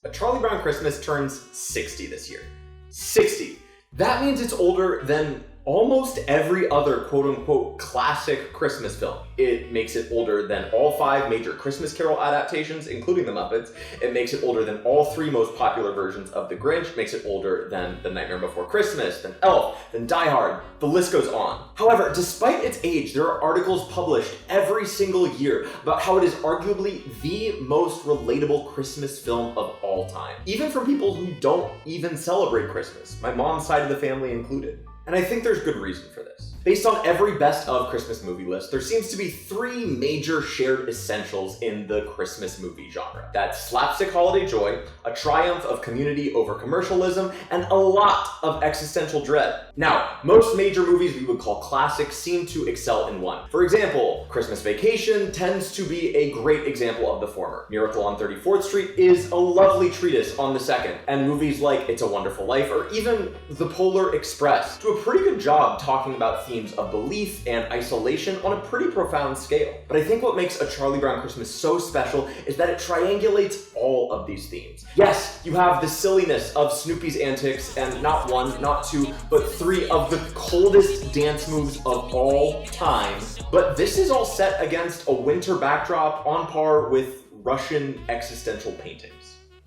A Charlie Brown Christmas turns 60 this year. 60. That means it's older than almost every other quote-unquote classic Christmas film. It makes it older than all 5 major Christmas Carol adaptations, including The Muppets. It makes it older than all 3 most popular versions of The Grinch. It makes it older than The Nightmare Before Christmas, than Elf, than Die Hard. The list goes on. However, despite its age, there are articles published every single year about how it is arguably the most relatable Christmas film of all time. Even from people who don't even celebrate Christmas, my mom's side of the family included. And I think there's good reason for this. Based on every best of Christmas movie list, there seems to be 3 major shared essentials in the Christmas movie genre. That's slapstick holiday joy, a triumph of community over commercialism, and a lot of existential dread. Now, most major movies we would call classics seem to excel in one. For example, Christmas Vacation tends to be a great example of the former. Miracle on 34th Street is a lovely treatise on the second, and movies like It's a Wonderful Life or even The Polar Express do a pretty good job talking about themes of belief and isolation on a pretty profound scale. But I think what makes A Charlie Brown Christmas so special is that it triangulates all of these themes. Yes, you have the silliness of Snoopy's antics and not 1, not 2, but 3 of the coldest dance moves of all time. But this is all set against a winter backdrop on par with Russian existential paintings.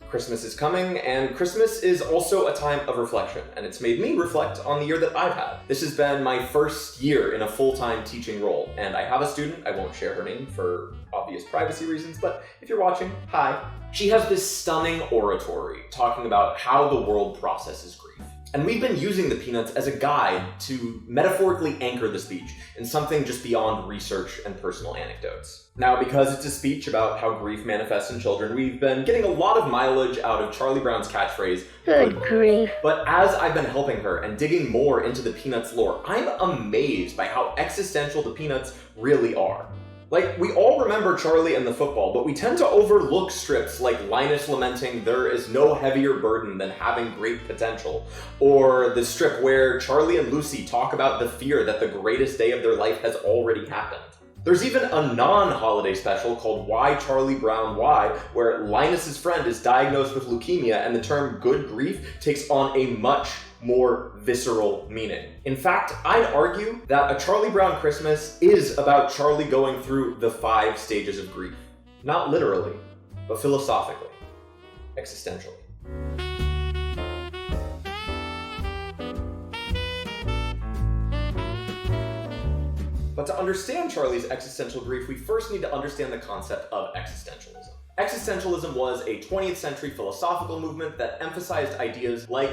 Christmas is coming, and Christmas is also a time of reflection, and it's made me reflect on the year that I've had. This has been my first year in a full-time teaching role, and I have a student, I won't share her name for obvious privacy reasons, but if you're watching, hi. She has this stunning oratory talking about how the world processes grief. And we've been using the Peanuts as a guide to metaphorically anchor the speech in something just beyond research and personal anecdotes. Now, because it's a speech about how grief manifests in children, we've been getting a lot of mileage out of Charlie Brown's catchphrase, "Good grief." But as I've been helping her and digging more into the Peanuts lore, I'm amazed by how existential the Peanuts really are. Like, we all remember Charlie and the football, but we tend to overlook strips like Linus lamenting there is no heavier burden than having great potential, or the strip where Charlie and Lucy talk about the fear that the greatest day of their life has already happened. There's even a non-holiday special called Why Charlie Brown Why, where Linus's friend is diagnosed with leukemia and the term good grief takes on a much more visceral meaning. In fact, I'd argue that A Charlie Brown Christmas is about Charlie going through the 5 stages of grief. Not literally, but philosophically, existentially. But to understand Charlie's existential grief, we first need to understand the concept of existentialism. Existentialism was a 20th century philosophical movement that emphasized ideas like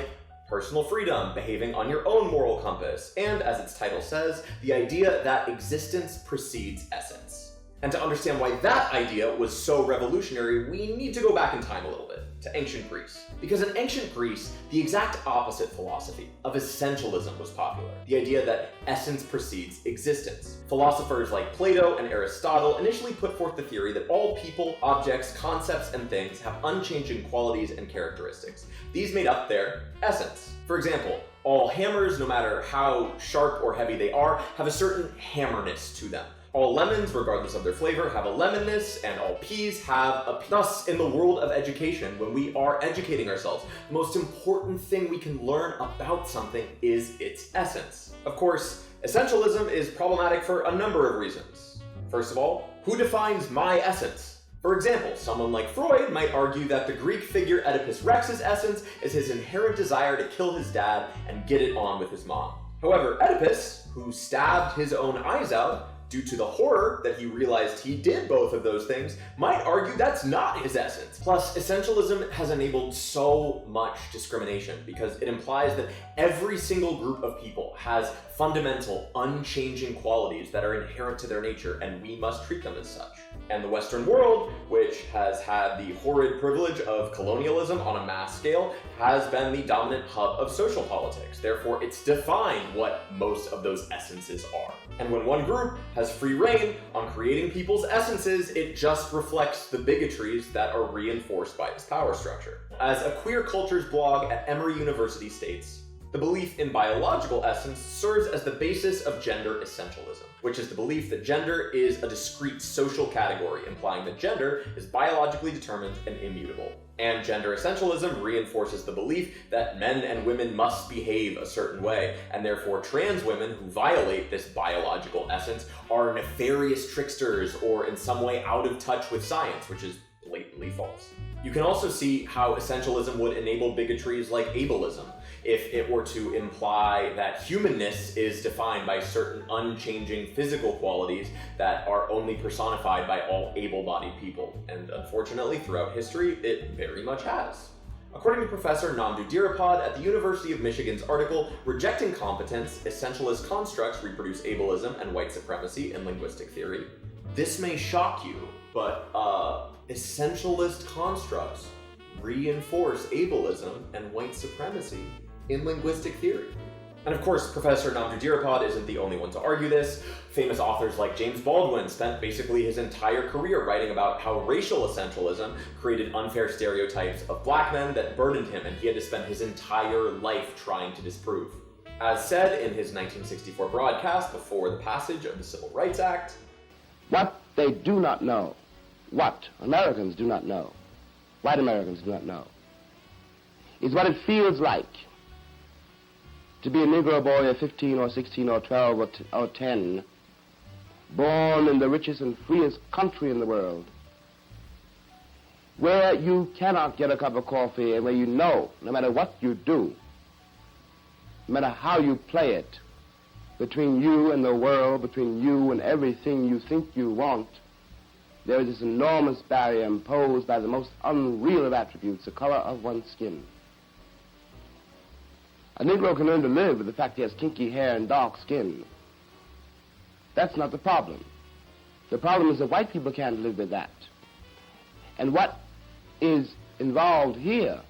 personal freedom, behaving on your own moral compass, and, as its title says, the idea that existence precedes essence. And to understand why that idea was so revolutionary, we need to go back in time a little bit, to ancient Greece. Because in ancient Greece, the exact opposite philosophy of essentialism was popular, the idea that essence precedes existence. Philosophers like Plato and Aristotle initially put forth the theory that all people, objects, concepts, and things have unchanging qualities and characteristics. These made up their essence. For example, all hammers, no matter how sharp or heavy they are, have a certain hammerness to them. All lemons, regardless of their flavor, have a lemonness, and all peas have a pea. Thus, in the world of education, when we are educating ourselves, the most important thing we can learn about something is its essence. Of course, essentialism is problematic for a number of reasons. First of all, who defines my essence? For example, someone like Freud might argue that the Greek figure Oedipus Rex's essence is his inherent desire to kill his dad and get it on with his mom. However, Oedipus, who stabbed his own eyes out, due to the horror that he realized he did both of those things, might argue that's not his essence. Plus, essentialism has enabled so much discrimination because it implies that every single group of people has fundamental, unchanging qualities that are inherent to their nature, and we must treat them as such. And the Western world, which has had the horrid privilege of colonialism on a mass scale, has been the dominant hub of social politics. Therefore, it's defined what most of those essences are. And when one group has free reign on creating people's essences, it just reflects the bigotries that are reinforced by this power structure. As a queer cultures blog at Emory University states, The belief in biological essence serves as the basis of gender essentialism, which is the belief that gender is a discrete social category, implying that gender is biologically determined and immutable. And gender essentialism reinforces the belief that men and women must behave a certain way, and therefore trans women who violate this biological essence are nefarious tricksters or in some way out of touch with science, which is blatantly false. You can also see how essentialism would enable bigotries like ableism, if it were to imply that humanness is defined by certain unchanging physical qualities that are only personified by all able-bodied people. And unfortunately, throughout history, it very much has. According to Professor Namdu Dhirapad at the University of Michigan's article, Rejecting Competence, Essentialist Constructs Reproduce Ableism and White Supremacy in Linguistic Theory, this may shock you, but essentialist constructs reinforce ableism and white supremacy in linguistic theory. And of course, Professor Namdu Dhirapad isn't the only one to argue this. Famous authors like James Baldwin spent basically his entire career writing about how racial essentialism created unfair stereotypes of black men that burdened him, and he had to spend his entire life trying to disprove. As said in his 1964 broadcast before the passage of the Civil Rights Act, what they do not know, what Americans do not know, white Americans do not know, is what it feels like to be a Negro boy of 15 or 16 or 12 or 10, born in the richest and freest country in the world, where you cannot get a cup of coffee and where you know, no matter what you do, no matter how you play it, between you and the world, between you and everything you think you want, there is this enormous barrier imposed by the most unreal of attributes, the color of one's skin. A Negro can learn to live with the fact he has kinky hair and dark skin. That's not the problem. The problem is that white people can't live with that. And what is involved here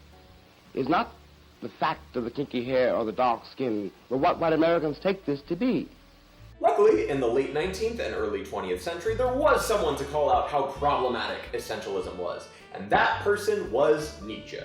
is not the fact of the kinky hair or the dark skin, but what white Americans take this to be. Luckily, in the late 19th and early 20th century, there was someone to call out how problematic essentialism was, and that person was Nietzsche.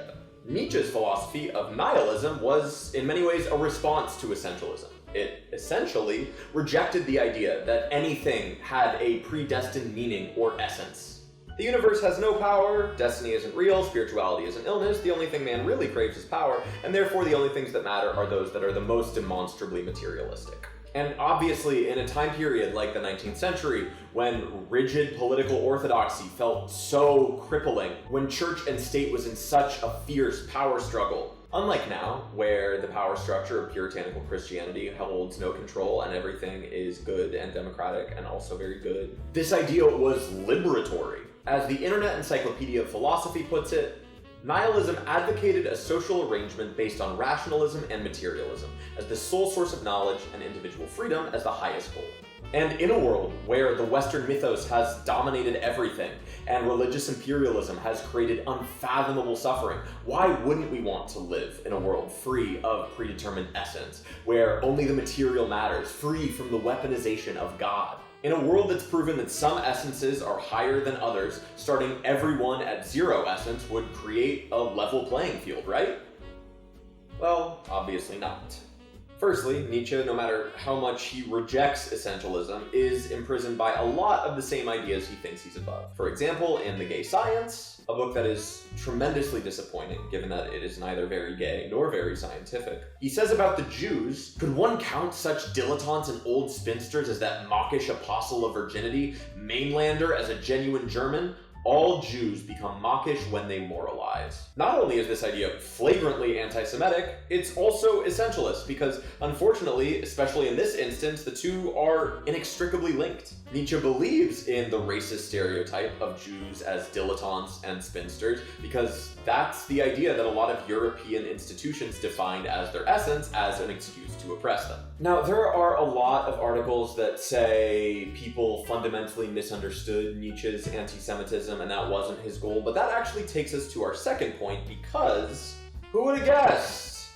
Nietzsche's philosophy of nihilism was, in many ways, a response to essentialism. It essentially rejected the idea that anything had a predestined meaning or essence. The universe has no power, destiny isn't real, spirituality is an illness, the only thing man really craves is power, and therefore the only things that matter are those that are the most demonstrably materialistic. And obviously, in a time period like the 19th century, when rigid political orthodoxy felt so crippling, when church and state was in such a fierce power struggle, unlike now, where the power structure of puritanical Christianity holds no control and everything is good and democratic and also very good, this idea was liberatory. As the Internet Encyclopedia of Philosophy puts it, nihilism advocated a social arrangement based on rationalism and materialism as the sole source of knowledge and individual freedom as the highest goal. And in a world where the Western mythos has dominated everything and religious imperialism has created unfathomable suffering, why wouldn't we want to live in a world free of predetermined essence, where only the material matters, free from the weaponization of God? In a world that's proven that some essences are higher than others, starting everyone at zero essence would create a level playing field, right? Well, obviously not. Firstly, Nietzsche, no matter how much he rejects essentialism, is imprisoned by a lot of the same ideas he thinks he's above. For example, in The Gay Science, a book that is tremendously disappointing, given that it is neither very gay nor very scientific, he says about the Jews, could one count such dilettantes and old spinsters as that mawkish apostle of virginity, mainlander as a genuine German? All Jews become mawkish when they moralize. Not only is this idea flagrantly anti-Semitic, it's also essentialist, because unfortunately, especially in this instance, the two are inextricably linked. Nietzsche believes in the racist stereotype of Jews as dilettantes and spinsters, because that's the idea that a lot of European institutions defined as their essence as an excuse to oppress them. Now, there are a lot of articles that say people fundamentally misunderstood Nietzsche's anti-Semitism and that wasn't his goal, but that actually takes us to our second point, because who would have guessed?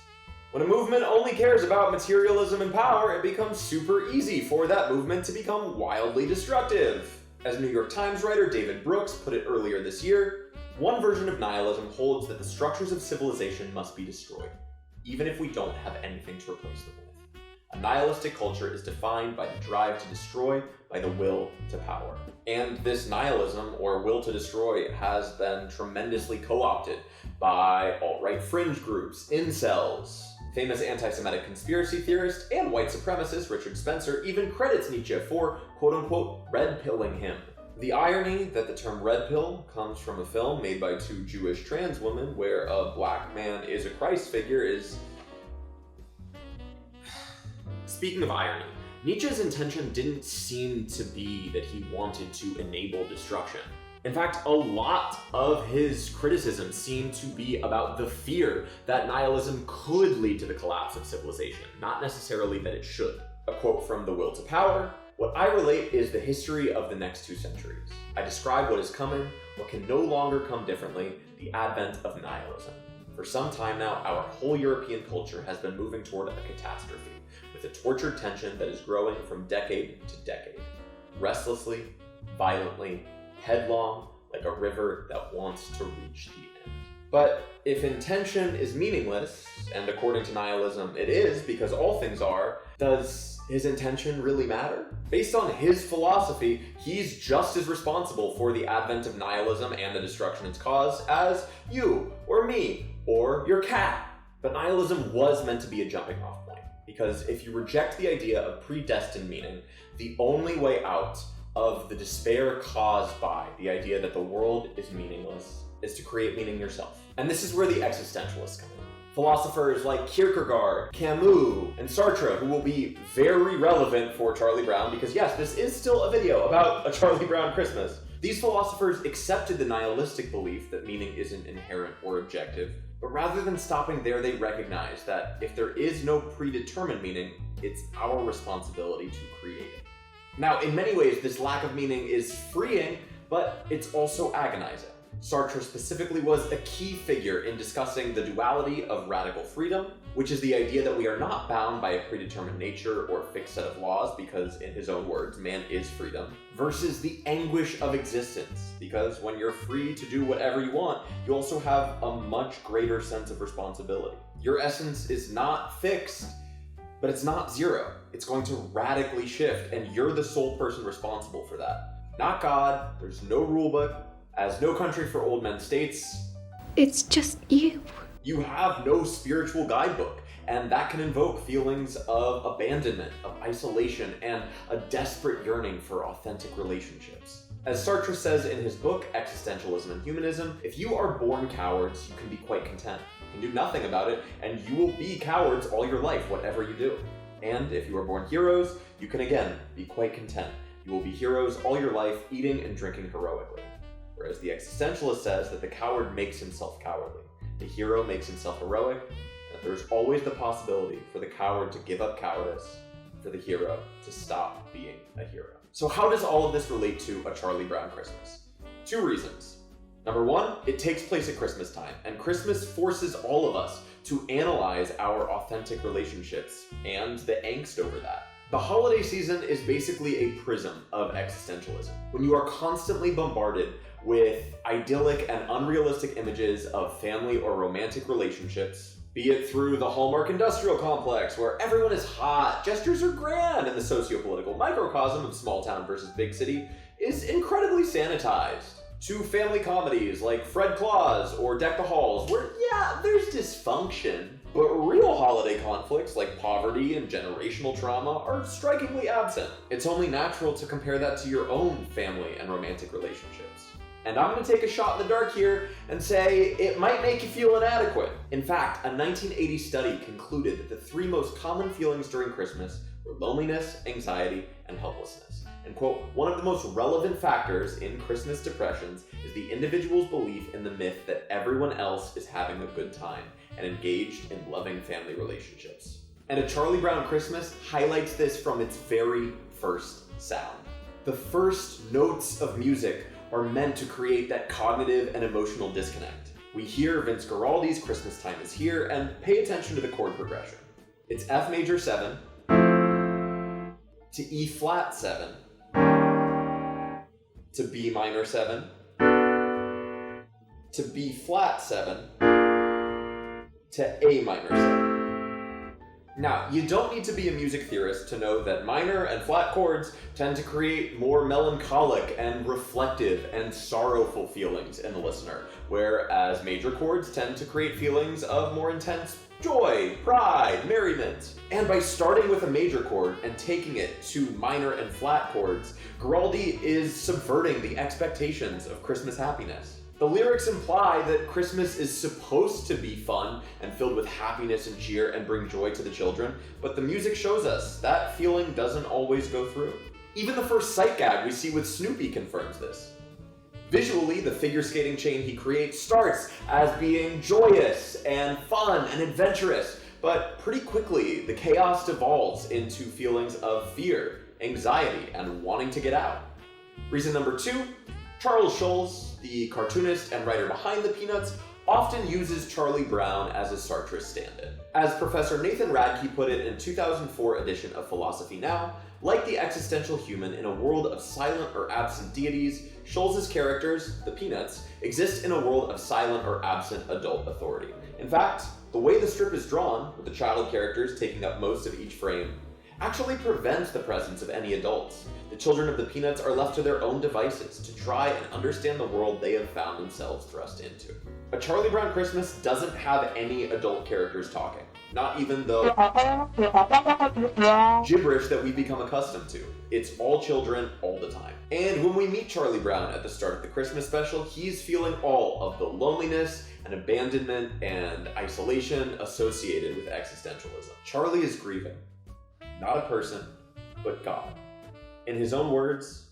When a movement only cares about materialism and power, it becomes super easy for that movement to become wildly destructive. As New York Times writer David Brooks put it earlier this year, one version of nihilism holds that the structures of civilization must be destroyed. even if we don't have anything to replace them with. A nihilistic culture is defined by the drive to destroy, by the will to power. And this nihilism, or will to destroy, has been tremendously co-opted by alt-right fringe groups, incels. Famous anti-Semitic conspiracy theorist and white supremacist Richard Spencer even credits Nietzsche for, quote-unquote, red-pilling him. The irony that the term red pill comes from a film made by two Jewish trans women where a black man is a Christ figure is... Speaking of irony, Nietzsche's intention didn't seem to be that he wanted to enable destruction. In fact, a lot of his criticism seemed to be about the fear that nihilism could lead to the collapse of civilization, not necessarily that it should. A quote from The Will to Power: "What I relate is the history of the next 2 centuries. I describe what is coming, what can no longer come differently, the advent of nihilism. For some time now, our whole European culture has been moving toward a catastrophe, with a tortured tension that is growing from decade to decade. Restlessly, violently, headlong, like a river that wants to reach the end." But if intention is meaningless, and according to nihilism it is because all things are, does his intention really matter? Based on his philosophy, he's just as responsible for the advent of nihilism and the destruction it's caused as you, or me, or your cat. But nihilism was meant to be a jumping off point, because if you reject the idea of predestined meaning, the only way out of the despair caused by the idea that the world is meaningless is to create meaning yourself. And this is where the existentialists come in. Philosophers like Kierkegaard, Camus, and Sartre, who will be very relevant for Charlie Brown, because yes, this is still a video about a Charlie Brown Christmas. These philosophers accepted the nihilistic belief that meaning isn't inherent or objective, but rather than stopping there, they recognize that if there is no predetermined meaning, it's our responsibility to create it. Now, in many ways, this lack of meaning is freeing, but it's also agonizing. Sartre specifically was a key figure in discussing the duality of radical freedom, which is the idea that we are not bound by a predetermined nature or a fixed set of laws, because in his own words, man is freedom, versus the anguish of existence, because when you're free to do whatever you want, you also have a much greater sense of responsibility. Your essence is not fixed, but it's not zero. It's going to radically shift, and you're the sole person responsible for that. Not God, there's no rulebook. As No Country for Old Men states, it's just you. You have no spiritual guidebook, and that can invoke feelings of abandonment, of isolation, and a desperate yearning for authentic relationships. As Sartre says in his book, Existentialism and Humanism, if you are born cowards, you can be quite content. You can do nothing about it, and you will be cowards all your life, whatever you do. And if you are born heroes, you can again be quite content. You will be heroes all your life, eating and drinking heroically. Whereas the existentialist says that the coward makes himself cowardly, the hero makes himself heroic, and that there's always the possibility for the coward to give up cowardice, for the hero to stop being a hero. So how does all of this relate to A Charlie Brown Christmas? 2 reasons. Number 1, it takes place at Christmas time, and Christmas forces all of us to analyze our authentic relationships and the angst over that. The holiday season is basically a prism of existentialism. When you are constantly bombarded with idyllic and unrealistic images of family or romantic relationships, be it through the Hallmark industrial complex, where everyone is hot, gestures are grand, and the socio-political microcosm of small town versus big city is incredibly sanitized, to family comedies like Fred Claus or Deck the Halls, where, yeah, there's dysfunction, but real holiday conflicts like poverty and generational trauma are strikingly absent. It's only natural to compare that to your own family and romantic relationships. And I'm going to take a shot in the dark here and say it might make you feel inadequate. In fact, a 1980 study concluded that the 3 most common feelings during Christmas were loneliness, anxiety, and helplessness. And quote, "One of the most relevant factors in Christmas depressions is the individual's belief in the myth that everyone else is having a good time and engaged in loving family relationships." And A Charlie Brown Christmas highlights this from its very first sound. The first notes of music are meant to create that cognitive and emotional disconnect. We hear Vince Guaraldi's Christmas Time Is Here and pay attention to the chord progression. It's F major 7 to E flat 7 to B minor 7 to B flat 7 to A minor 7. Now, you don't need to be a music theorist to know that minor and flat chords tend to create more melancholic and reflective and sorrowful feelings in the listener, whereas major chords tend to create feelings of more intense joy, pride, merriment. And by starting with a major chord and taking it to minor and flat chords, Guaraldi is subverting the expectations of Christmas happiness. The lyrics imply that Christmas is supposed to be fun and filled with happiness and cheer and bring joy to the children, but the music shows us that feeling doesn't always go through. Even the first sight gag we see with Snoopy confirms this. Visually, the figure skating chain he creates starts as being joyous and fun and adventurous, but pretty quickly the chaos devolves into feelings of fear, anxiety, and wanting to get out. Reason number 2, Charles Schulz, the cartoonist and writer behind the Peanuts, often uses Charlie Brown as a Sartre stand-in. As Professor Nathan Radke put it in 2004 edition of Philosophy Now, like the existential human in a world of silent or absent deities, Schulz's characters, the Peanuts, exist in a world of silent or absent adult authority. In fact, the way the strip is drawn, with the child characters taking up most of each frame, actually prevents the presence of any adults. The children of the Peanuts are left to their own devices to try and understand the world they have found themselves thrust into. A Charlie Brown Christmas doesn't have any adult characters talking, not even the gibberish that we've become accustomed to. It's all children all the time. And when we meet Charlie Brown at the start of the Christmas special, he's feeling all of the loneliness and abandonment and isolation associated with existentialism. Charlie is grieving. Not a person, but God. In his own words,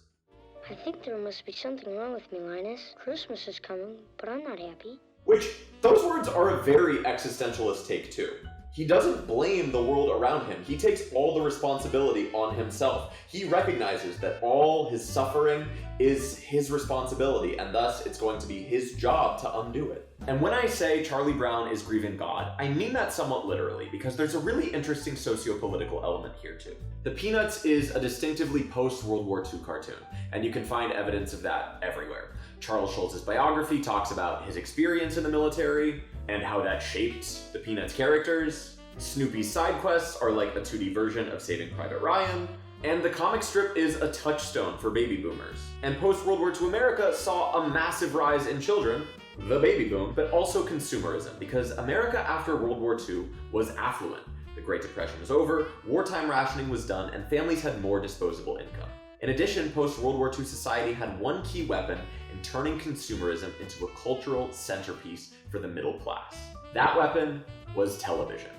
I think there must be something wrong with me, Linus. Christmas is coming, but I'm not happy. Which, those words are a very existentialist take too. He doesn't blame the world around him. He takes all the responsibility on himself. He recognizes that all his suffering is his responsibility, and thus it's going to be his job to undo it. And when I say Charlie Brown is grieving God, I mean that somewhat literally, because there's a really interesting socio-political element here too. The Peanuts is a distinctively post-World War II cartoon, and you can find evidence of that everywhere. Charles Schulz's biography talks about his experience in the military, and how that shaped the Peanuts characters. Snoopy's side quests are like a 2D version of Saving Private Ryan, and the comic strip is a touchstone for baby boomers. And post-World War II America saw a massive rise in children, the baby boom, but also consumerism, because America after World War II was affluent. The Great Depression was over, wartime rationing was done, and families had more disposable income. In addition, post-World War II society had one key weapon in turning consumerism into a cultural centerpiece for the middle class. That weapon was television.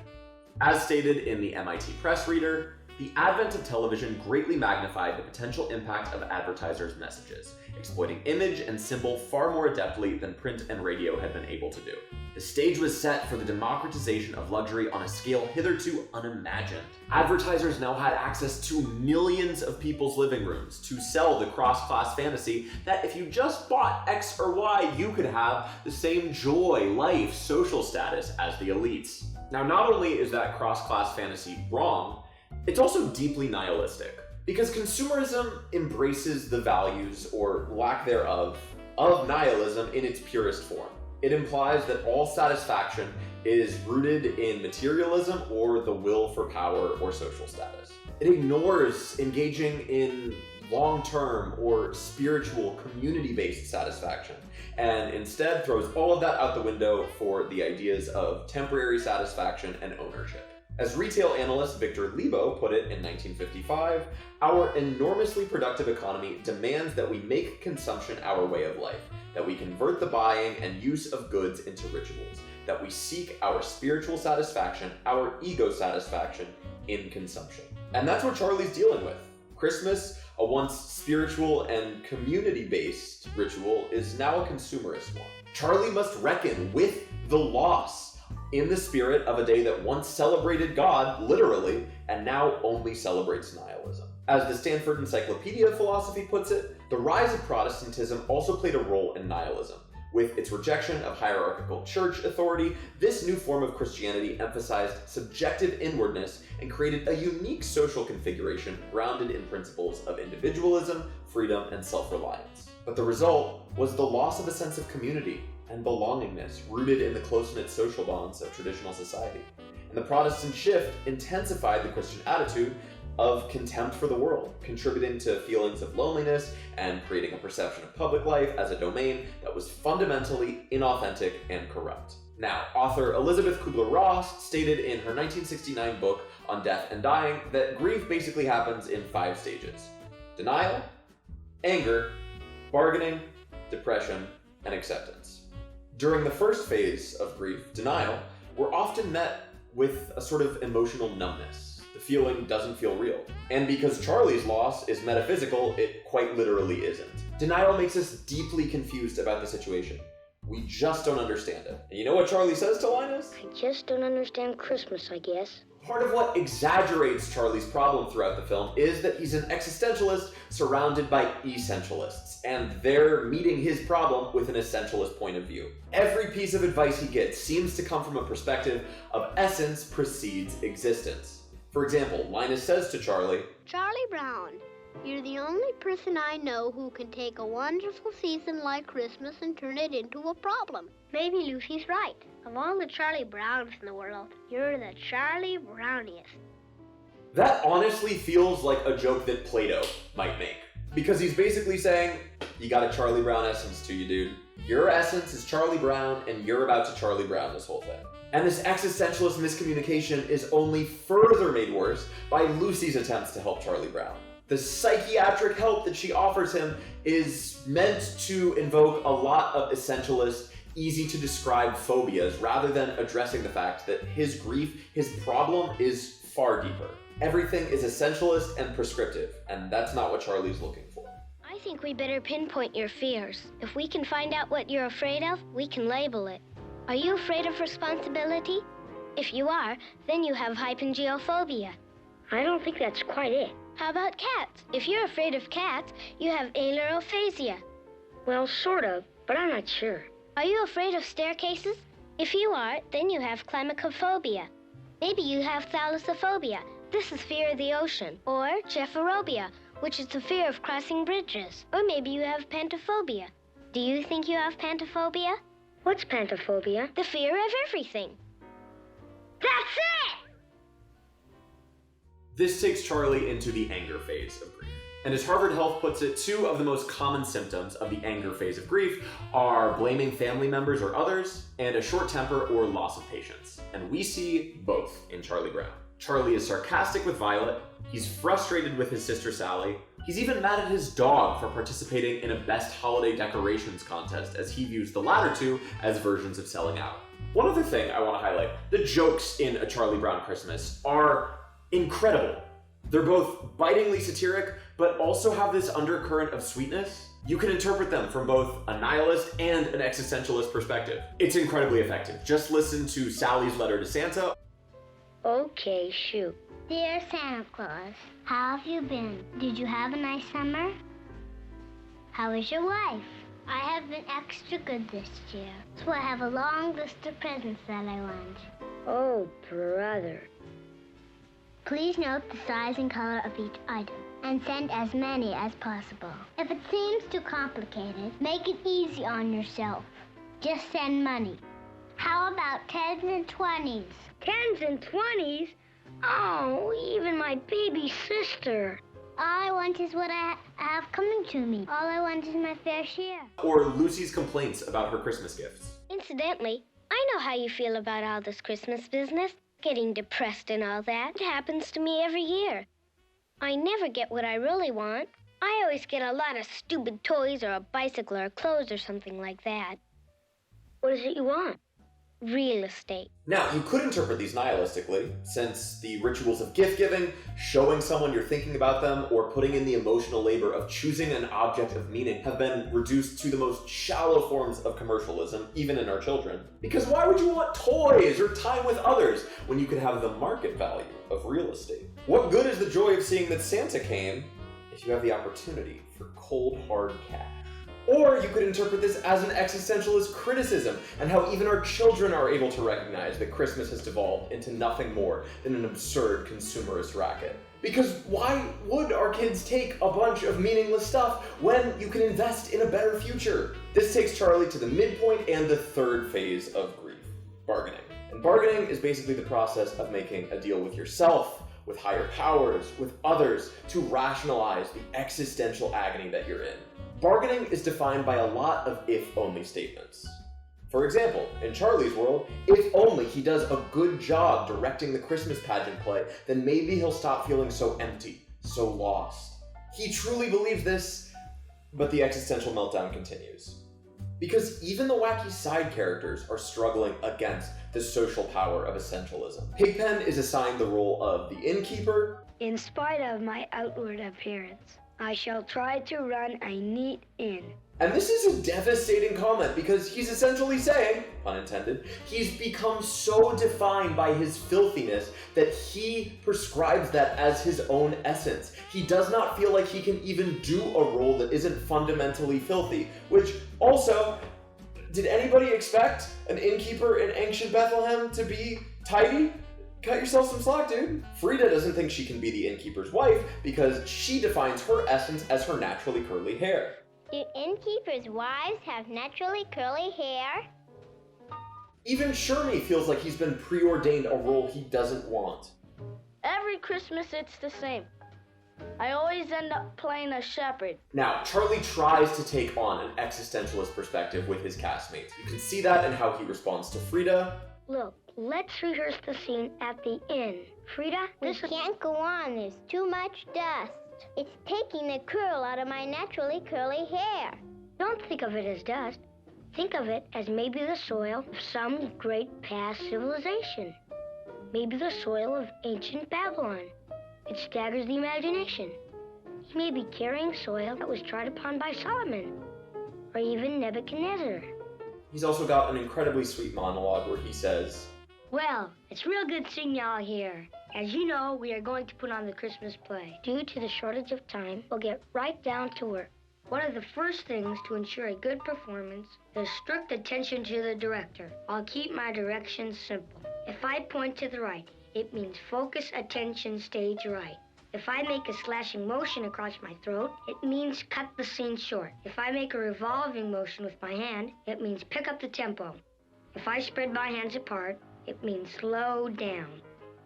As stated in the MIT Press Reader, the advent of television greatly magnified the potential impact of advertisers' messages, exploiting image and symbol far more adeptly than print and radio had been able to do. The stage was set for the democratization of luxury on a scale hitherto unimagined. Advertisers now had access to millions of people's living rooms to sell the cross-class fantasy that if you just bought X or Y, you could have the same joy, life, social status as the elites. Now, not only is that cross-class fantasy wrong, it's also deeply nihilistic, because consumerism embraces the values, or lack thereof, of nihilism in its purest form. It implies that all satisfaction is rooted in materialism or the will for power or social status. It ignores engaging in long-term or spiritual community-based satisfaction, and instead throws all of that out the window for the ideas of temporary satisfaction and ownership. As retail analyst Victor Lebo put it in 1955, our enormously productive economy demands that we make consumption our way of life, that we convert the buying and use of goods into rituals, that we seek our spiritual satisfaction, our ego satisfaction in consumption. And that's what Charlie's dealing with. Christmas, a once spiritual and community-based ritual, is now a consumerist one. Charlie must reckon with the loss in the spirit of a day that once celebrated God, literally, and now only celebrates nihilism. As the Stanford Encyclopedia of Philosophy puts it, the rise of Protestantism also played a role in nihilism. With its rejection of hierarchical church authority, this new form of Christianity emphasized subjective inwardness and created a unique social configuration grounded in principles of individualism, freedom, and self-reliance. But the result was the loss of a sense of community, and belongingness rooted in the close-knit social bonds of traditional society. And the Protestant shift intensified the Christian attitude of contempt for the world, contributing to feelings of loneliness and creating a perception of public life as a domain that was fundamentally inauthentic and corrupt. Now, author Elisabeth Kübler-Ross stated in her 1969 book on death and dying that grief basically happens in 5 stages: denial, anger, bargaining, depression, and acceptance. During the first phase of grief, denial, we're often met with a sort of emotional numbness. The feeling doesn't feel real. And because Charlie's loss is metaphysical, it quite literally isn't. Denial makes us deeply confused about the situation. We just don't understand it. And you know what Charlie says to Linus? I just don't understand Christmas, I guess. Part of what exaggerates Charlie's problem throughout the film is that he's an existentialist surrounded by essentialists, and they're meeting his problem with an essentialist point of view. Every piece of advice he gets seems to come from a perspective of essence precedes existence. For example, Linus says to Charlie, Charlie Brown, you're the only person I know who can take a wonderful season like Christmas and turn it into a problem. Maybe Lucy's right. Of all the Charlie Browns in the world, you're the Charlie Browniest. That honestly feels like a joke that Plato might make. Because he's basically saying, you got a Charlie Brown essence to you, dude. Your essence is Charlie Brown, and you're about to Charlie Brown this whole thing. And this existentialist miscommunication is only further made worse by Lucy's attempts to help Charlie Brown. The psychiatric help that she offers him is meant to invoke a lot of essentialist, easy-to-describe phobias rather than addressing the fact that his grief, his problem, is far deeper. Everything is essentialist and prescriptive, and that's not what Charlie's looking for. I think we better pinpoint your fears. If we can find out what you're afraid of, we can label it. Are you afraid of responsibility? If you are, then you have hypengiophobia. I don't think that's quite it. How about cats? If you're afraid of cats, you have ailurophasia. Well, sort of, but I'm not sure. Are you afraid of staircases? If you are, then you have clamicophobia. Maybe you have thalassophobia. This is fear of the ocean. Or chephirophobia, which is the fear of crossing bridges. Or maybe you have pantophobia. Do you think you have pantophobia? What's pantophobia? The fear of everything. That's it! This takes Charlie into the anger phase of grief. And as Harvard Health puts it, 2 of the most common symptoms of the anger phase of grief are blaming family members or others, and a short temper or loss of patience. And we see both in Charlie Brown. Charlie is sarcastic with Violet, he's frustrated with his sister Sally, he's even mad at his dog for participating in a best holiday decorations contest, as he views the latter 2 as versions of selling out. One other thing I want to highlight, the jokes in A Charlie Brown Christmas are incredible. They're both bitingly satiric, but also have this undercurrent of sweetness. You can interpret them from both a nihilist and an existentialist perspective. It's incredibly effective. Just listen to Sally's letter to Santa. Okay, shoot. Dear Santa Claus, how have you been? Did you have a nice summer? How is your wife? I have been extra good this year, so I have a long list of presents that I want. Oh, brother. Please note the size and color of each item, and send as many as possible. If it seems too complicated, make it easy on yourself. Just send money. How about 10s and 20s? 10s and 20s? Oh, even my baby sister. All I want is what I have coming to me. All I want is my fair share. Or Lucy's complaints about her Christmas gifts. Incidentally, I know how you feel about all this Christmas business. Getting depressed and all that. It happens to me every year. I never get what I really want. I always get a lot of stupid toys or a bicycle or clothes or something like that. What is it you want? Real estate. Now, you could interpret these nihilistically, since the rituals of gift-giving, showing someone you're thinking about them, or putting in the emotional labor of choosing an object of meaning have been reduced to the most shallow forms of commercialism, even in our children. Because why would you want toys or time with others when you could have the market value of real estate? What good is the joy of seeing that Santa came if you have the opportunity for cold, hard cash? Or you could interpret this as an existentialist criticism, and how even our children are able to recognize that Christmas has devolved into nothing more than an absurd consumerist racket. Because why would our kids take a bunch of meaningless stuff when you can invest in a better future? This takes Charlie to the midpoint and the third phase of grief, bargaining. And bargaining is basically the process of making a deal with yourself, with higher powers, with others, to rationalize the existential agony that you're in. Bargaining is defined by a lot of if-only statements. For example, in Charlie's world, if only he does a good job directing the Christmas pageant play, then maybe he'll stop feeling so empty, so lost. He truly believes this, but the existential meltdown continues. Because even the wacky side characters are struggling against the social power of essentialism. Pigpen is assigned the role of the innkeeper. In spite of my outward appearance, I shall try to run a neat inn. And this is a devastating comment because he's essentially saying, pun intended, he's become so defined by his filthiness that he prescribes that as his own essence. He does not feel like he can even do a role that isn't fundamentally filthy, which also, did anybody expect an innkeeper in ancient Bethlehem to be tidy? Cut yourself some slack, dude. Frida doesn't think she can be the innkeeper's wife because she defines her essence as her naturally curly hair. Do innkeepers' wives have naturally curly hair? Even Shermie feels like he's been preordained a role he doesn't want. Every Christmas it's the same. I always end up playing a shepherd. Now, Charlie tries to take on an existentialist perspective with his castmates. You can see that in how he responds to Frida. Look, let's rehearse the scene at the inn. Frida, We can't go on. There's too much dust. It's taking the curl out of my naturally curly hair. Don't think of it as dust. Think of it as maybe the soil of some great past civilization. Maybe the soil of ancient Babylon. It staggers the imagination. He may be carrying soil that was trod upon by Solomon, or even Nebuchadnezzar. He's also got an incredibly sweet monologue where he says, Well, it's real good seeing y'all here. As you know, we are going to put on the Christmas play. Due to the shortage of time, we'll get right down to work. One of the first things to ensure a good performance is strict attention to the director. I'll keep my directions simple. If I point to the right, it means focus, attention, stage right. If I make a slashing motion across my throat, it means cut the scene short. If I make a revolving motion with my hand, it means pick up the tempo. If I spread my hands apart, it means slow down.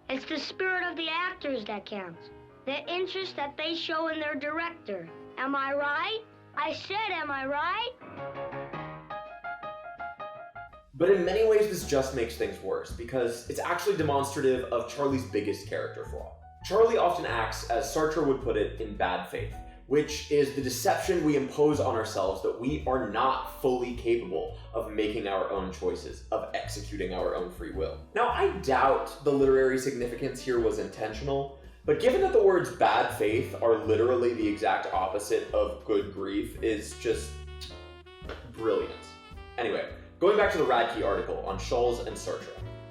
It's the spirit of the actors that counts. The interest that they show in their director. Am I right? I said, am I right? But in many ways, this just makes things worse, because it's actually demonstrative of Charlie's biggest character flaw. Charlie often acts, as Sartre would put it, in bad faith, which is the deception we impose on ourselves that we are not fully capable of making our own choices, of executing our own free will. Now, I doubt the literary significance here was intentional, but given that the words bad faith are literally the exact opposite of good grief is just brilliant. Anyway, going back to the Radke article on Scholes and Sartre.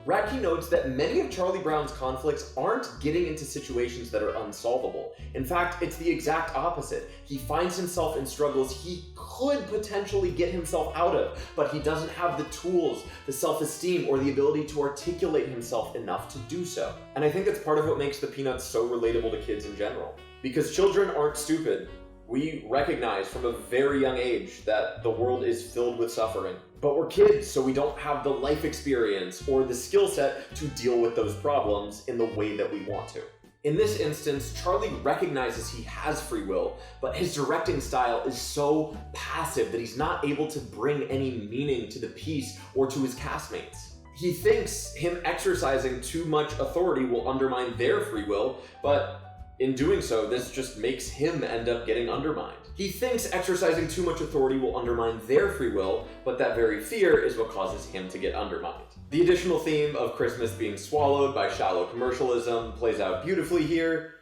Radke notes that many of Charlie Brown's conflicts aren't getting into situations that are unsolvable. In fact, it's the exact opposite. He finds himself in struggles he could potentially get himself out of, but he doesn't have the tools, the self-esteem, or the ability to articulate himself enough to do so. And I think that's part of what makes the Peanuts so relatable to kids in general. Because children aren't stupid. We recognize from a very young age that the world is filled with suffering. But we're kids, so we don't have the life experience or the skill set to deal with those problems in the way that we want to. In this instance, Charlie recognizes he has free will, but his directing style is so passive that he's not able to bring any meaning to the piece or to his castmates. He thinks him exercising too much authority will undermine their free will, but in doing so, this just makes him end up getting undermined. He thinks exercising too much authority will undermine their free will, but that very fear is what causes him to get undermined. The additional theme of Christmas being swallowed by shallow commercialism plays out beautifully here.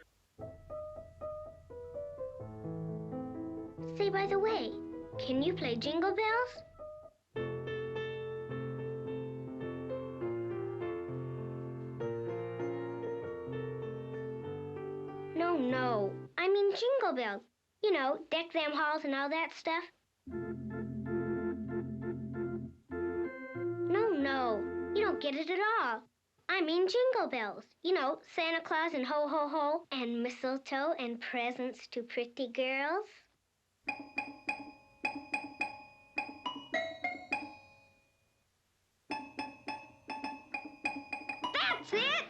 Say, by the way, can you play Jingle Bells? No, I mean Jingle Bells. You know, deck them halls and all that stuff. get it at all. I mean jingle bells. You know, Santa Claus and ho ho ho, and mistletoe and presents to pretty girls. That's it!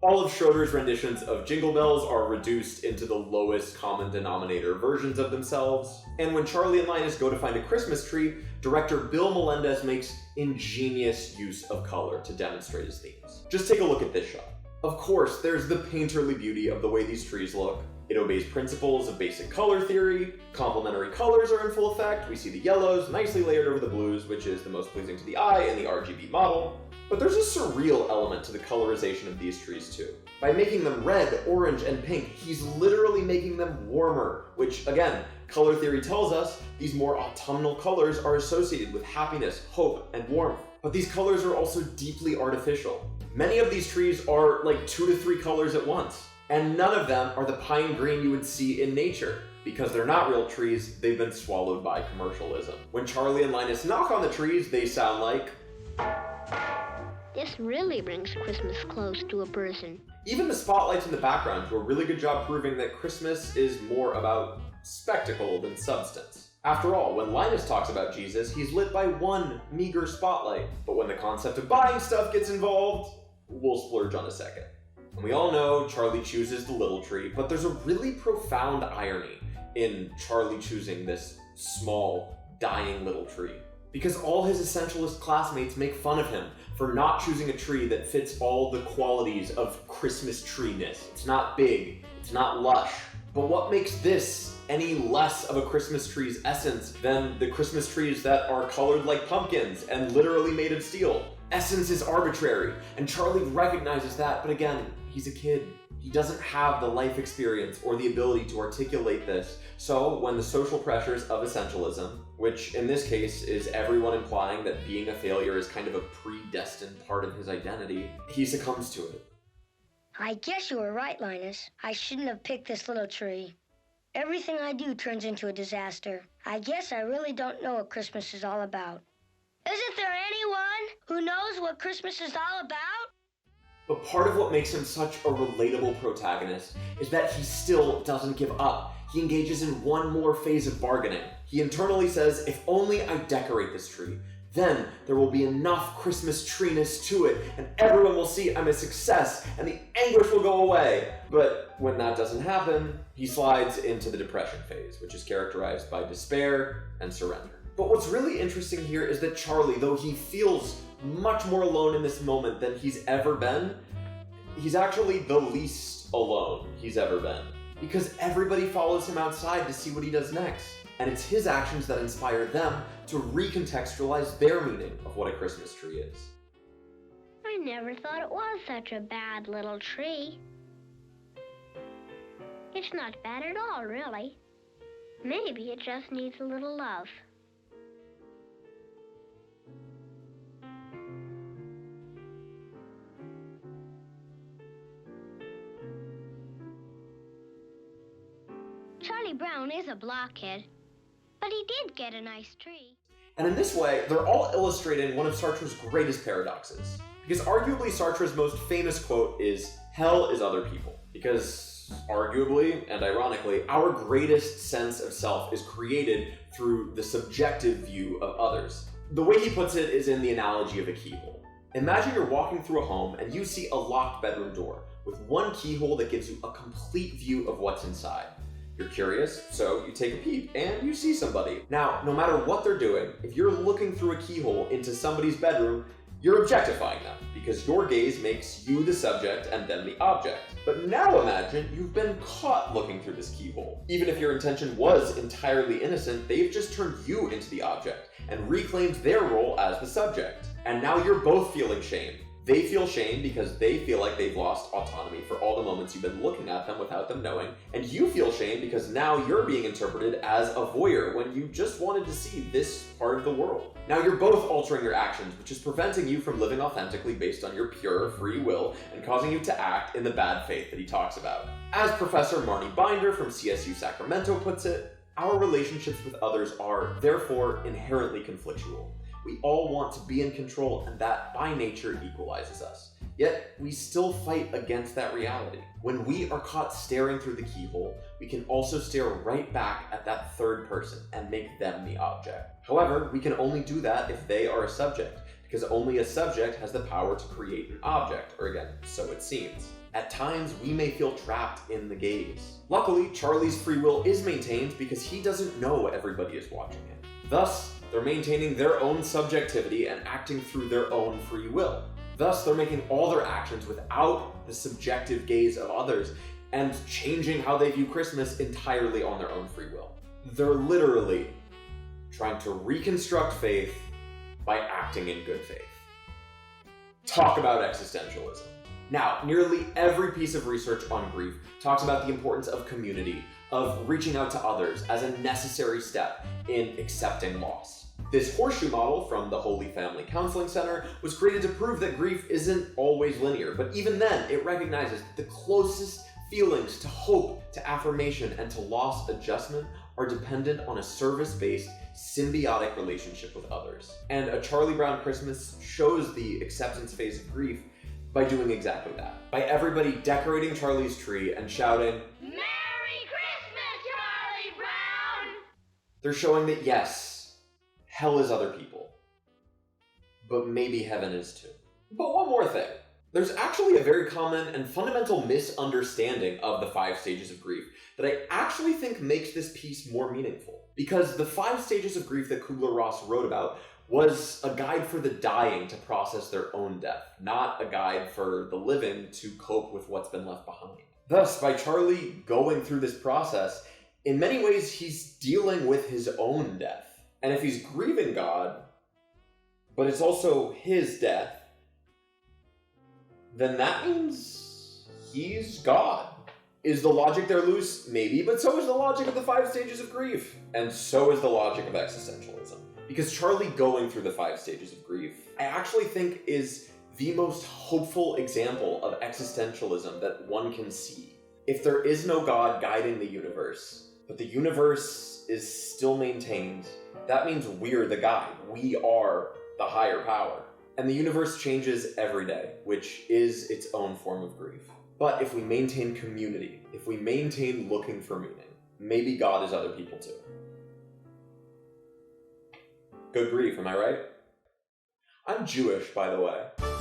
All of Schroeder's renditions of Jingle Bells are reduced into the lowest common denominator versions of themselves, and when Charlie and Linus go to find a Christmas tree, director Bill Melendez makes ingenious use of color to demonstrate his themes. Just take a look at this shot. Of course, there's the painterly beauty of the way these trees look. It obeys principles of basic color theory. Complementary colors are in full effect. We see the yellows nicely layered over the blues, which is the most pleasing to the eye in the RGB model. But there's a surreal element to the colorization of these trees too. By making them red, orange, and pink, he's literally making them warmer, which again, color theory tells us these more autumnal colors are associated with happiness, hope, and warmth. But these colors are also deeply artificial. Many of these trees are like 2 to 3 colors at once. And none of them are the pine green you would see in nature. Because they're not real trees, they've been swallowed by commercialism. When Charlie and Linus knock on the trees, they sound like... This really brings Christmas close to a person. Even the spotlights in the background do a really good job proving that Christmas is more about spectacle than substance. After all, when Linus talks about Jesus, he's lit by one meager spotlight. But when the concept of buying stuff gets involved, we'll splurge on a second. And we all know Charlie chooses the little tree, but there's a really profound irony in Charlie choosing this small, dying little tree. Because all his essentialist classmates make fun of him for not choosing a tree that fits all the qualities of Christmas tree-ness. It's not big, it's not lush. But what makes this any less of a Christmas tree's essence than the Christmas trees that are colored like pumpkins and literally made of steel? Essence is arbitrary, and Charlie recognizes that, but again, he's a kid. He doesn't have the life experience or the ability to articulate this. So when the social pressures of essentialism, which in this case is everyone implying that being a failure is kind of a predestined part of his identity, he succumbs to it. I guess you were right, Linus. I shouldn't have picked this little tree. Everything I do turns into a disaster. I guess I really don't know what Christmas is all about. Isn't there anyone who knows what Christmas is all about? But part of what makes him such a relatable protagonist is that he still doesn't give up. He engages in one more phase of bargaining. He internally says, if only I decorate this tree, then there will be enough Christmas tree-ness to it, and everyone will see I'm a success, and the anguish will go away. But when that doesn't happen, he slides into the depression phase, which is characterized by despair and surrender. But what's really interesting here is that Charlie, though he feels much more alone in this moment than he's ever been, he's actually the least alone he's ever been. Because everybody follows him outside to see what he does next. And it's his actions that inspire them to recontextualize their meaning of what a Christmas tree is. I never thought it was such a bad little tree. It's not bad at all, really. Maybe it just needs a little love. Charlie Brown is a blockhead, but he did get a nice tree. And in this way, they're all illustrating one of Sartre's greatest paradoxes. Because arguably Sartre's most famous quote is, "Hell is other people." Because arguably, and ironically, our greatest sense of self is created through the subjective view of others. The way he puts it is in the analogy of a keyhole. Imagine you're walking through a home and you see a locked bedroom door with one keyhole that gives you a complete view of what's inside. You're curious, so you take a peek, and you see somebody. Now, no matter what they're doing, if you're looking through a keyhole into somebody's bedroom, you're objectifying them, because your gaze makes you the subject and them the object. But now imagine you've been caught looking through this keyhole. Even if your intention was entirely innocent, they've just turned you into the object, and reclaimed their role as the subject. And now you're both feeling shame. They feel shame because they feel like they've lost autonomy for all the moments you've been looking at them without them knowing. And you feel shame because now you're being interpreted as a voyeur when you just wanted to see this part of the world. Now you're both altering your actions, which is preventing you from living authentically based on your pure free will and causing you to act in the bad faith that he talks about. As Professor Marnie Binder from CSU Sacramento puts it, our relationships with others are, therefore, inherently conflictual. We all want to be in control, and that by nature equalizes us. Yet, we still fight against that reality. When we are caught staring through the keyhole, we can also stare right back at that third person and make them the object. However, we can only do that if they are a subject, because only a subject has the power to create an object, or again, so it seems. At times, we may feel trapped in the gaze. Luckily, Charlie's free will is maintained because he doesn't know everybody is watching him. Thus, they're maintaining their own subjectivity and acting through their own free will. Thus, they're making all their actions without the subjective gaze of others and changing how they view Christmas entirely on their own free will. They're literally trying to reconstruct faith by acting in good faith. Talk about existentialism. Now, nearly every piece of research on grief talks about the importance of community, of reaching out to others as a necessary step in accepting loss. This horseshoe model from the Holy Family Counseling Center was created to prove that grief isn't always linear, but even then, it recognizes that the closest feelings to hope, to affirmation, and to loss adjustment are dependent on a service-based, symbiotic relationship with others. And A Charlie Brown Christmas shows the acceptance phase of grief by doing exactly that. By everybody decorating Charlie's tree and shouting, "Merry Christmas, Charlie Brown!" They're showing that yes, hell is other people, but maybe heaven is too. But one more thing. There's actually a very common and fundamental misunderstanding of the 5 stages of grief that I actually think makes this piece more meaningful. Because the 5 stages of grief that Kübler-Ross wrote about was a guide for the dying to process their own death, not a guide for the living to cope with what's been left behind. Thus, by Charlie going through this process, in many ways he's dealing with his own death. And if he's grieving God, but it's also his death, then that means he's God. Is the logic there loose? Maybe, but so is the logic of the 5 stages of grief. And so is the logic of existentialism. Because Charlie going through the 5 stages of grief, I actually think is the most hopeful example of existentialism that one can see. If there is no God guiding the universe, but the universe is still maintained, that means we're the guide. We are the higher power. And the universe changes every day, which is its own form of grief. But if we maintain community, if we maintain looking for meaning, maybe God is other people too. Good grief, am I right? I'm Jewish, by the way.